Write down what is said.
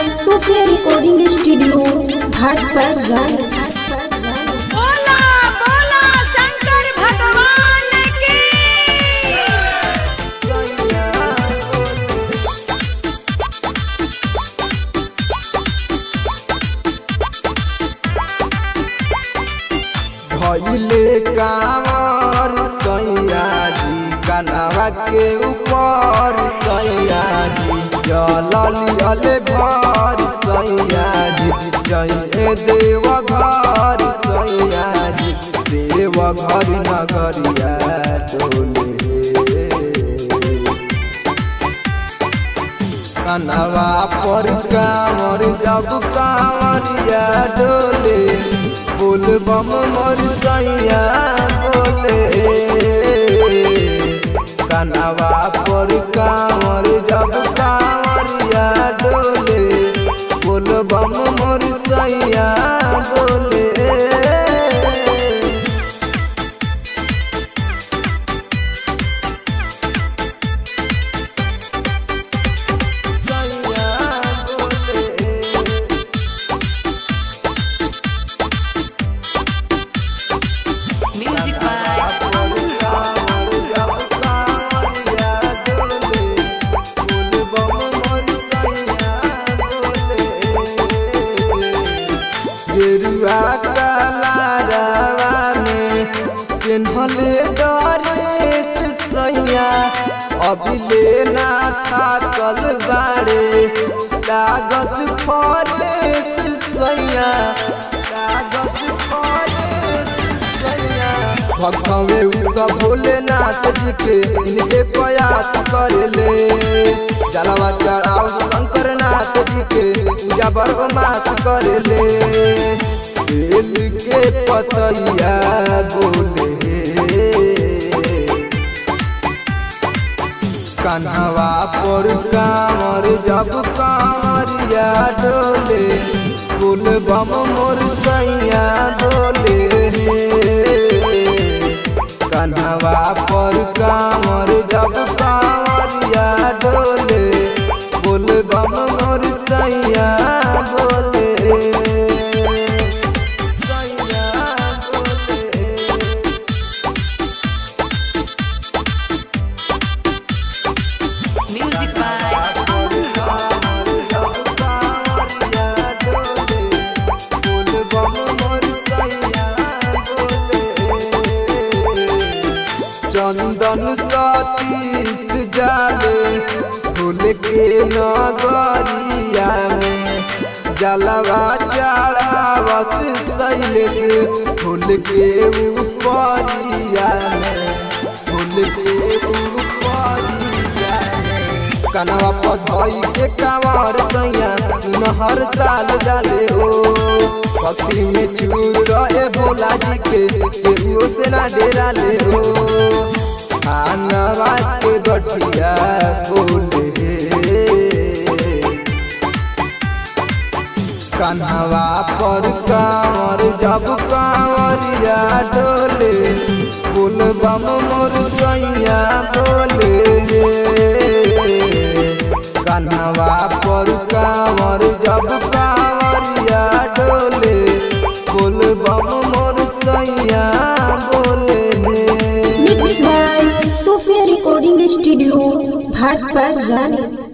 By Sophia recording studio घाट पर जाए। बोला बोला शंकर भगवान की। भइले कांवर सैया जी कनवा के ऊपर सैया जी जलियले भर सैया जी जय देव घर सैया जी देव घर नगरिया डोले कनवा पर कांवर जब कांवरिया डोले बोल बम मोर सैया बोले कनवा पर कांवर जब कांवरिया डोले बोल बम मोर सैया बोले म्यूजिक बाय गेरुआ कलारवा में पेन्हले डरेस सैया अभिले ना थाकल बाड़े लागत फरेस सैया लागत फरेस सैया भगवे उनका भोलेनाथ जी के इनके प्रयास करेले जलवा चढ़ाओ शंकर नाथ जी के पूजा बरमास करेले बेल के पतैया बोले कन्हवा पर कांवर जब कांवरिया डोले बोल बम मोर सैया बोले कन्हवा पर कांवर जब कांवरिया डोले बोल बम मोर सैया बोले सैया बोले म्यूजिक बाय चंदन सतीश जाले भूल के नगरिया में जलवा चढ़ावत शैलेश फूल के ऊपरिया में फूल के ऊपरिया में कनवा पधई के कांवर सैया हर साल जाले हो भक्ति में चूर रहे भोला जी के केहू से ना डेरा ले हो खानवा के गठिया बोले कन्हवा पर कांवर जब कांवरिया डोले बोल बम मोर सैया बोले कन्हवा पर कांवर जब कांवरिया डोले बोल बम मोर सैया बोले। Mix by Sophia recording studio घाट पर जाए।